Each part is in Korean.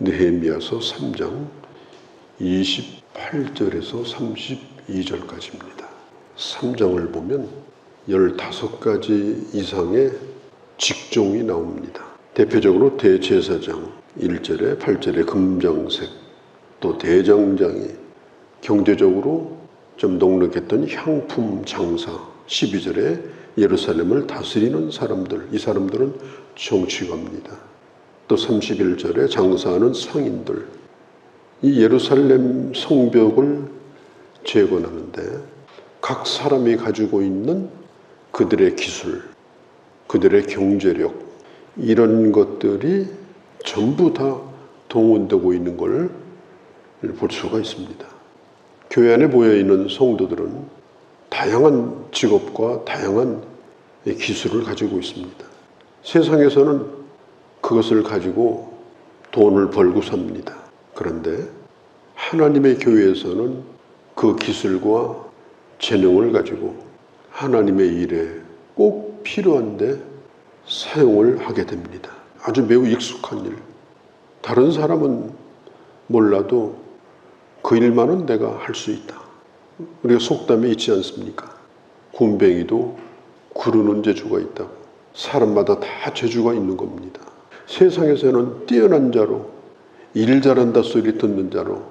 느헤미야서 3장 28절에서 32절까지입니다. 3장을 보면 15가지 이상의 직종이 나옵니다. 대표적으로 대제사장 1절에 8절에 금장색, 또 대장장이, 경제적으로 좀 넉넉했던 향품 장사 12절에 예루살렘을 다스리는 사람들, 이 사람들은 정치가입니다. 또 31절에 장사하는 상인들, 이 예루살렘 성벽을 재건하는데 각 사람이 가지고 있는 그들의 기술, 그들의 경제력, 이런 것들이 전부 다 동원되고 있는 걸 볼 수가 있습니다. 교회 안에 모여있는 성도들은 다양한 직업과 다양한 기술을 가지고 있습니다. 세상에서는 그것을 가지고 돈을 벌고 삽니다. 그런데 하나님의 교회에서는 그 기술과 재능을 가지고 하나님의 일에 꼭 필요한데 사용을 하게 됩니다. 아주 매우 익숙한 일. 다른 사람은 몰라도 그 일만은 내가 할 수 있다. 우리가 속담에 있지 않습니까? 굼벵이도 구르는 재주가 있다고. 사람마다 다 재주가 있는 겁니다. 세상에서는 뛰어난 자로, 일 잘한다 소리 듣는 자로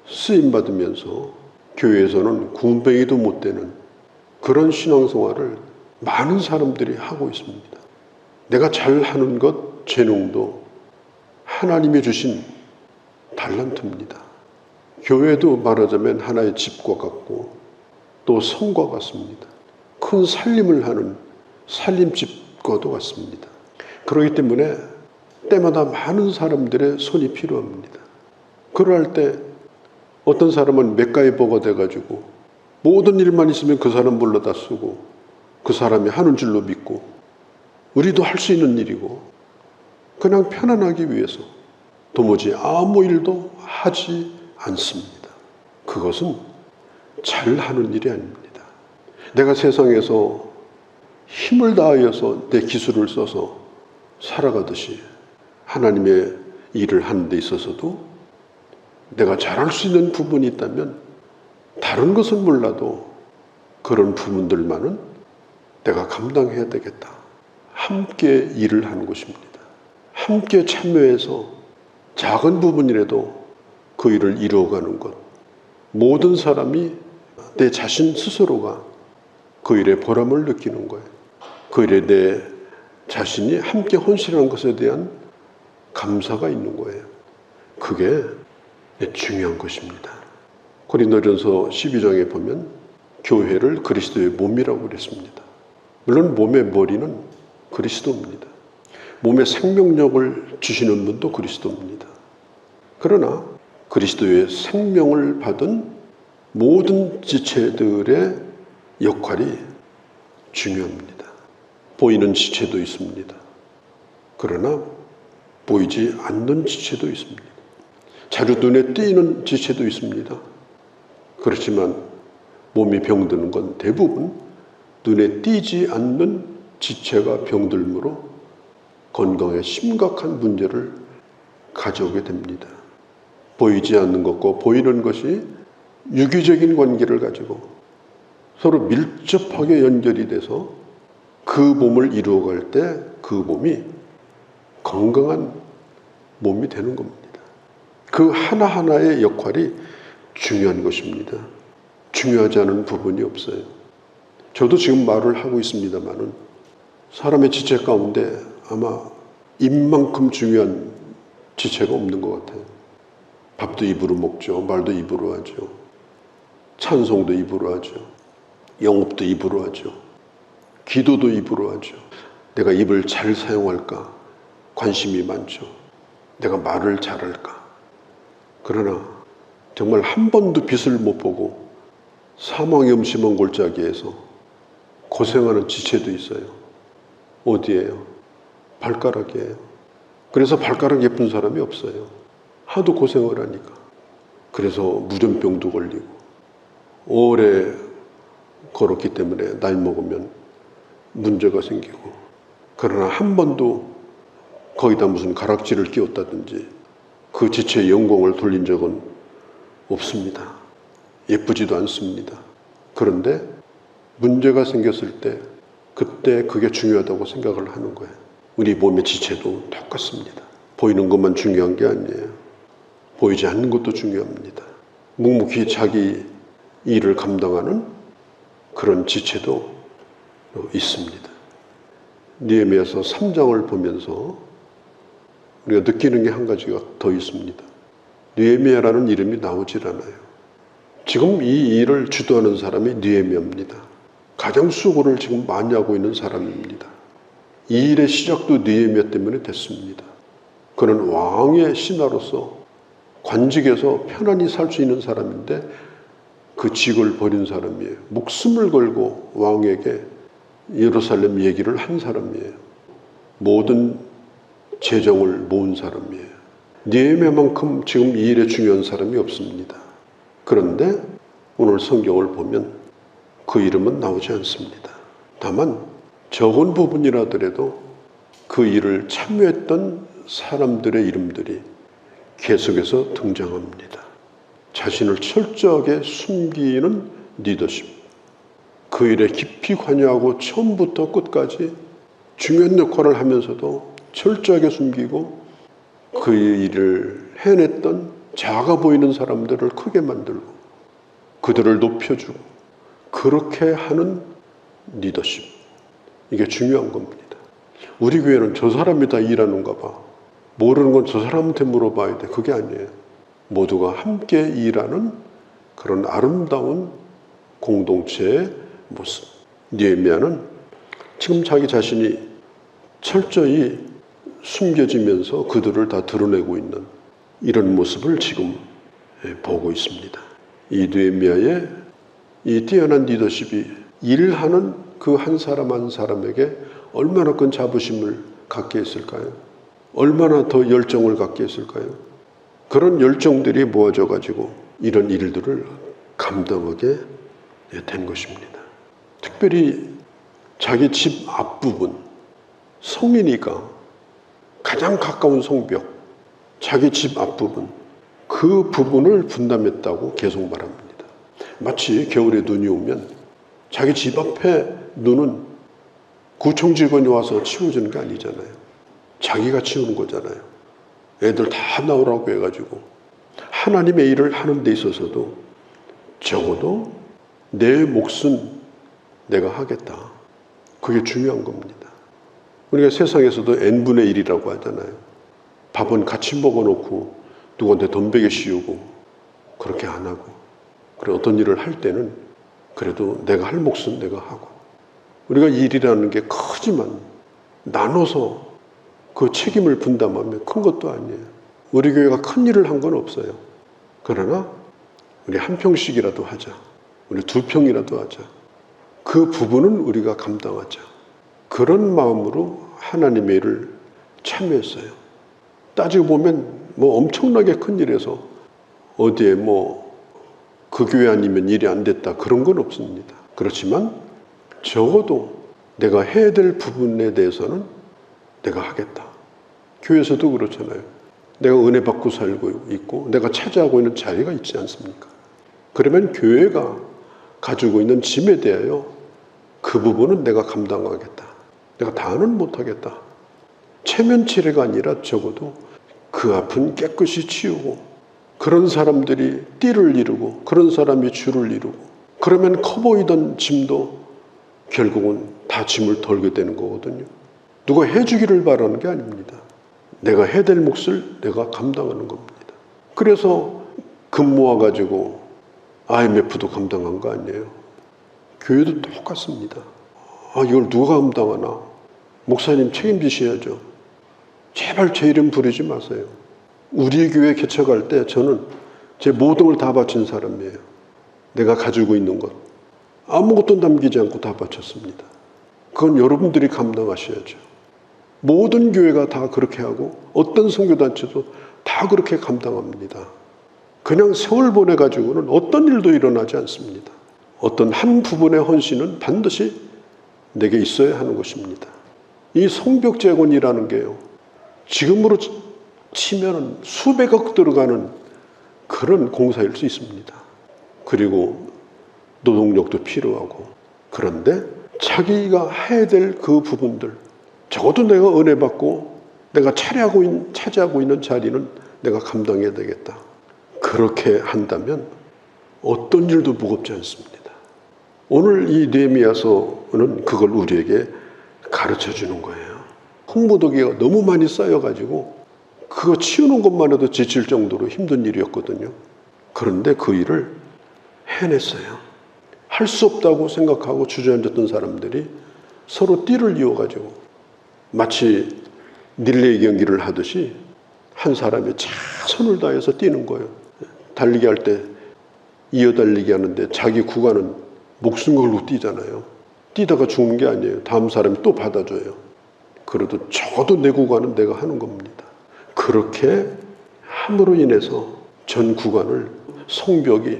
쓰임받으면서 교회에서는 굼벵이도 못 되는 그런 신앙생활을 많은 사람들이 하고 있습니다. 내가 잘하는 것, 재능도 하나님이 주신 달란트입니다. 교회도 말하자면 하나의 집과 같고 또 성과 같습니다. 큰 살림을 하는 살림집과도 같습니다. 그렇기 때문에 때마다 많은 사람들의 손이 필요합니다. 그럴 때 어떤 사람은 맥가이버가 돼가지고 모든 일만 있으면 그 사람 불러다 쓰고 그 사람이 하는 줄로 믿고 우리도 할 수 있는 일이고 그냥 편안하기 위해서 도무지 아무 일도 하지 않습니다. 그것은 잘하는 일이 아닙니다. 내가 세상에서 힘을 다하여서 내 기술을 써서 살아가듯이 하나님의 일을 하는 데 있어서도 내가 잘할 수 있는 부분이 있다면 다른 것은 몰라도 그런 부분들만은 내가 감당해야 되겠다. 함께 일을 하는 것입니다. 함께 참여해서 작은 부분이라도 그 일을 이루어가는 것. 모든 사람이 내 자신 스스로가 그 일에 보람을 느끼는 거예요. 그 일에 내 자신이 함께 헌신한 것에 대한 감사가 있는 거예요. 그게 중요한 것입니다. 고린도전서 12장에 보면 교회를 그리스도의 몸이라고 그랬습니다. 물론 몸의 머리는 그리스도입니다. 몸에 생명력을 주시는 분도 그리스도입니다. 그러나 그리스도의 생명을 받은 모든 지체들의 역할이 중요합니다. 보이는 지체도 있습니다. 그러나 보이지 않는 지체도 있습니다. 자주 눈에 띄는 지체도 있습니다. 그렇지만 몸이 병드는 건 대부분 눈에 띄지 않는 지체가 병들므로 건강에 심각한 문제를 가져오게 됩니다. 보이지 않는 것과 보이는 것이 유기적인 관계를 가지고 서로 밀접하게 연결이 돼서 그 몸을 이루어갈 때 그 몸이 건강한 몸이 되는 겁니다. 그 하나하나의 역할이 중요한 것입니다. 중요하지 않은 부분이 없어요. 저도 지금 말을 하고 있습니다만은 사람의 지체 가운데 아마 입만큼 중요한 지체가 없는 것 같아요. 밥도 입으로 먹죠. 말도 입으로 하죠. 찬송도 입으로 하죠. 영업도 입으로 하죠. 기도도 입으로 하죠. 내가 입을 잘 사용할까? 관심이 많죠. 내가 말을 잘할까? 그러나 정말 한 번도 빛을 못 보고 사망의 음침한 골짜기에서 고생하는 지체도 있어요. 어디예요? 발가락이에요. 그래서 발가락 예쁜 사람이 없어요. 하도 고생을 하니까. 그래서 무전병도 걸리고 오래 걸었기 때문에 나이 먹으면 문제가 생기고, 그러나 한 번도 거기다 무슨 가락지를 끼웠다든지 그 지체의 영광을 돌린 적은 없습니다. 예쁘지도 않습니다. 그런데 문제가 생겼을 때 그때 그게 중요하다고 생각을 하는 거예요. 우리 몸의 지체도 똑같습니다. 보이는 것만 중요한 게 아니에요. 보이지 않는 것도 중요합니다. 묵묵히 자기 일을 감당하는 그런 지체도 있습니다. 느헤미야서 3장을 보면서 우리가 느끼는 게 한 가지가 더 있습니다. 느헤미야라는 이름이 나오질 않아요. 지금 이 일을 주도하는 사람이 느헤미야입니다. 가장 수고를 지금 많이 하고 있는 사람입니다. 이 일의 시작도 느헤미야 때문에 됐습니다. 그는 왕의 신하로서 관직에서 편안히 살 수 있는 사람인데 그 직을 버린 사람이에요. 목숨을 걸고 왕에게 예루살렘 얘기를 한 사람이에요. 모든 재정을 모은 사람이에요. 느헤미야만큼 지금 이 일에 중요한 사람이 없습니다. 그런데 오늘 성경을 보면 그 이름은 나오지 않습니다. 다만 적은 부분이라더라도 그 일을 참여했던 사람들의 이름들이 계속해서 등장합니다. 자신을 철저하게 숨기는 리더십. 그 일에 깊이 관여하고 처음부터 끝까지 중요한 역할을 하면서도 철저하게 숨기고 그 일을 해냈던 작아 보이는 사람들을 크게 만들고 그들을 높여주고 그렇게 하는 리더십. 이게 중요한 겁니다. 우리 교회는 저 사람이 다 일하는가 봐. 모르는 건 저 사람한테 물어봐야 돼. 그게 아니에요. 모두가 함께 일하는 그런 아름다운 공동체의 모습. 느헤미야는 지금 자기 자신이 철저히 숨겨지면서 그들을 다 드러내고 있는 이런 모습을 지금 보고 있습니다. 이 느헤미야의 이 뛰어난 리더십이 일하는 그 한 사람 한 사람에게 얼마나 큰 자부심을 갖게 했을까요? 얼마나 더 열정을 갖게 했을까요? 그런 열정들이 모아져 가지고 이런 일들을 감당하게 된 것입니다. 특별히 자기 집 앞부분, 성이니까 가장 가까운 성벽, 자기 집 앞부분, 그 부분을 분담했다고 계속 말합니다. 마치 겨울에 눈이 오면 자기 집 앞에 눈은 구청 직원이 와서 치워주는 게 아니잖아요. 자기가 치우는 거잖아요. 애들 다 나오라고 해가지고 하나님의 일을 하는 데 있어서도 적어도 내 몫은 내가 하겠다. 그게 중요한 겁니다. 우리가 세상에서도 n분의 1이라고 하잖아요. 밥은 같이 먹어놓고 누구한테 덤베개 씌우고 그렇게 안 하고, 그래 어떤 일을 할 때는 그래도 내가 할 몫은 내가 하고, 우리가 일이라는 게 크지만 나눠서 그 책임을 분담하면 큰 것도 아니에요. 우리 교회가 큰 일을 한 건 없어요. 그러나 우리 한 평씩이라도 하자. 우리 2평이라도 하자. 그 부분은 우리가 감당하자. 그런 마음으로 하나님의 일을 참여했어요. 따지고 보면 뭐 엄청나게 큰 일에서 어디에 뭐 그 교회 아니면 일이 안 됐다 그런 건 없습니다. 그렇지만 적어도 내가 해야 될 부분에 대해서는 내가 하겠다. 교회에서도 그렇잖아요. 내가 은혜 받고 살고 있고 내가 차지하고 있는 자리가 있지 않습니까? 그러면 교회가 가지고 있는 짐에 대하여 그 부분은 내가 감당하겠다. 내가 다는 못하겠다. 체면치레가 아니라 적어도 그 앞은 깨끗이 치우고 그런 사람들이 띠를 이루고 그런 사람이 줄을 이루고 그러면 커 보이던 짐도 결국은 다 짐을 덜게 되는 거거든요. 누가 해주기를 바라는 게 아닙니다. 내가 해야 될 몫을 내가 감당하는 겁니다. 그래서 금 모아가지고 IMF도 감당한 거 아니에요. 교회도 똑같습니다. 아, 이걸 누가 감당하나? 목사님 책임지셔야죠. 제발 제 이름 부르지 마세요. 우리 교회 개척할 때 저는 제 모든 걸 다 바친 사람이에요. 내가 가지고 있는 것 아무것도 남기지 않고 다 바쳤습니다. 그건 여러분들이 감당하셔야죠. 모든 교회가 다 그렇게 하고 어떤 선교단체도 다 그렇게 감당합니다. 그냥 세월 보내가지고는 어떤 일도 일어나지 않습니다. 어떤 한 부분의 헌신은 반드시 내게 있어야 하는 것입니다. 이 성벽 재건이라는 게요, 지금으로 치면은 수백억 들어가는 그런 공사일 수 있습니다. 그리고 노동력도 필요하고. 그런데 자기가 해야 될 그 부분들, 적어도 내가 은혜 받고 내가 차지하고 있는 자리는 내가 감당해야 되겠다. 그렇게 한다면 어떤 일도 무겁지 않습니다. 오늘 이 느헤미야서는 그걸 우리에게 가르쳐 주는 거예요. 홍무더기가 너무 많이 쌓여가지고 그거 치우는 것만 해도 지칠 정도로 힘든 일이었거든요. 그런데 그 일을 해냈어요. 할 수 없다고 생각하고 주저앉았던 사람들이 서로 띠를 이어가지고 마치 릴레이 경기를 하듯이 한 사람이 최선을 다해서 뛰는 거예요. 달리기 할 때 이어달리기 하는데 자기 구간은 목숨 걸고 뛰잖아요. 뛰다가 죽는 게 아니에요. 다음 사람이 또 받아줘요. 그래도 적어도 내 구간은 내가 하는 겁니다. 그렇게 함으로 인해서 전 구간을 성벽이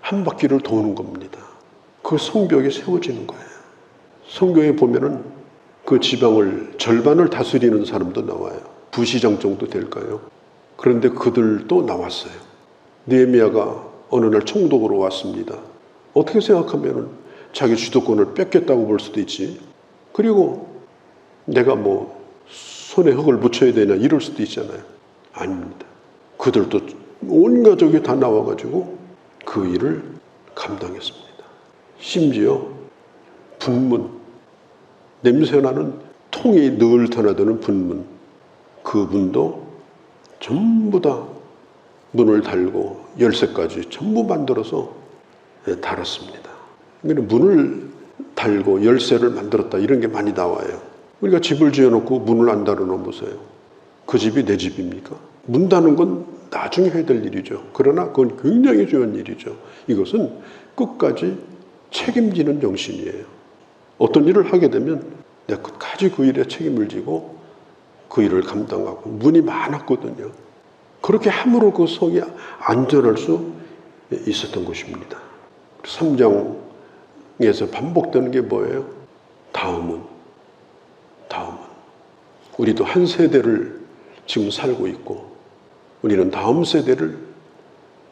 한 바퀴를 도는 겁니다. 그 성벽이 세워지는 거예요. 성경에 보면은 그 지방을 절반을 다스리는 사람도 나와요. 부시장 정도 될까요? 그런데 그들도 나왔어요. 느헤미야가 어느 날 총독으로 왔습니다. 어떻게 생각하면은 자기 주도권을 뺏겼다고 볼 수도 있지. 그리고 내가 뭐 손에 흙을 묻혀야 되냐 이럴 수도 있잖아요. 아닙니다. 그들도 온 가족이 다 나와가지고 그 일을 감당했습니다. 심지어 분문, 냄새나는 통이 늘 드나드는 분문, 그 문도 전부 다 문을 달고 열쇠까지 전부 만들어서 달았습니다. 문을 달고 열쇠를 만들었다 이런 게 많이 나와요. 우리가 집을 지어놓고 문을 안 달아놓으면 보세요. 그 집이 내 집입니까? 문 다는 건 나중에 해야 될 일이죠. 그러나 그건 굉장히 중요한 일이죠. 이것은 끝까지 책임지는 정신이에요. 어떤 일을 하게 되면 내가 끝까지 그 일에 책임을 지고 그 일을 감당하고 문이 많았거든요. 그렇게 함으로 그 성이 안전할 수 있었던 것입니다. 3장에서 반복되는 게 뭐예요? 다음은. 우리도 한 세대를 지금 살고 있고 우리는 다음 세대를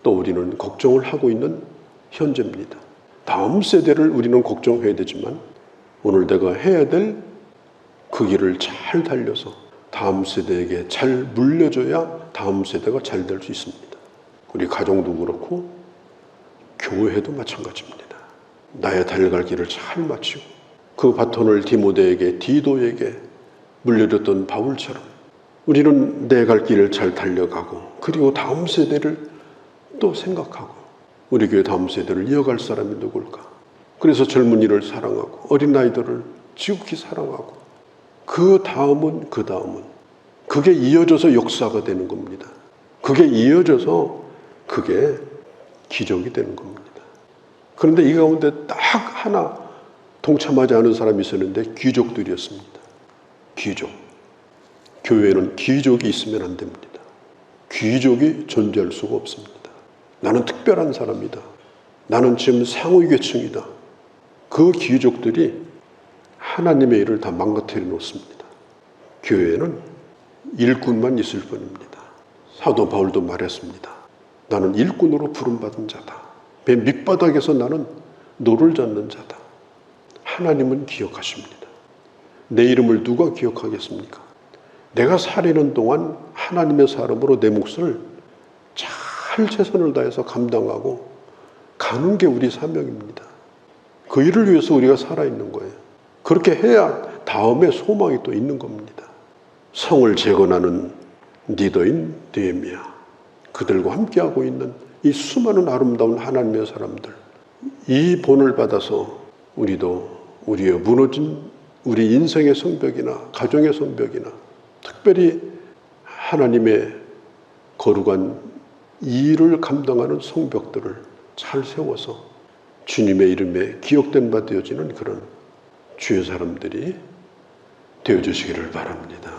또 우리는 걱정을 하고 있는 현재입니다. 다음 세대를 우리는 걱정해야 되지만 오늘 내가 해야 될 그 길을 잘 달려서 다음 세대에게 잘 물려줘야 다음 세대가 잘 될 수 있습니다. 우리 가정도 그렇고 교회도 마찬가지입니다. 나의 달려갈 길을 잘 마치고 그 바톤을 디도에게 물려줬던 바울처럼 우리는 내 갈 길을 잘 달려가고 그리고 다음 세대를 또 생각하고 우리 교회 다음 세대를 이어갈 사람이 누굴까? 그래서 젊은이를 사랑하고 어린아이들을 지극히 사랑하고 그 다음은 그게 이어져서 역사가 되는 겁니다. 그게 이어져서 그게 기적이 되는 겁니다. 그런데 이 가운데 딱 하나 동참하지 않은 사람이 있었는데 귀족들이었습니다. 귀족. 교회에는 귀족이 있으면 안 됩니다. 귀족이 존재할 수가 없습니다. 나는 특별한 사람이다. 나는 지금 상위계층이다. 그 귀족들이 하나님의 일을 다 망가뜨려 놓습니다. 교회에는 일꾼만 있을 뿐입니다. 사도 바울도 말했습니다. 나는 일꾼으로 부름받은 자다. 배 밑바닥에서 나는 노를 젓는 자다. 하나님은 기억하십니다. 내 이름을 누가 기억하겠습니까? 내가 살이는 동안 하나님의 사람으로 내 몫을 잘 최선을 다해서 감당하고 가는 게 우리 사명입니다. 그 일을 위해서 우리가 살아있는 거예요. 그렇게 해야 다음에 소망이 또 있는 겁니다. 성을 재건하는 리더인 느헤미야, 그들과 함께하고 있는 이 수많은 아름다운 하나님의 사람들, 이 본을 받아서 우리도 우리의 무너진 우리 인생의 성벽이나 가정의 성벽이나 특별히 하나님의 거룩한 일을 감당하는 성벽들을 잘 세워서 주님의 이름에 기억된 바 되어지는 그런 주의 사람들이 되어주시기를 바랍니다.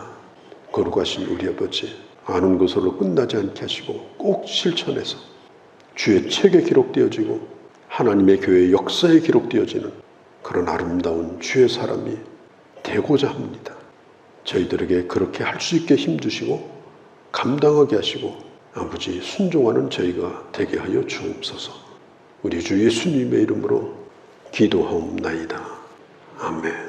거룩하신 우리 아버지, 아는 것으로 끝나지 않게 하시고 꼭 실천해서 주의 책에 기록되어지고 하나님의 교회의 역사에 기록되어지는 그런 아름다운 주의 사람이 되고자 합니다. 저희들에게 그렇게 할 수 있게 힘주시고 감당하게 하시고 아버지 순종하는 저희가 되게 하여 주옵소서. 우리 주 예수님의 이름으로 기도하옵나이다. 아멘.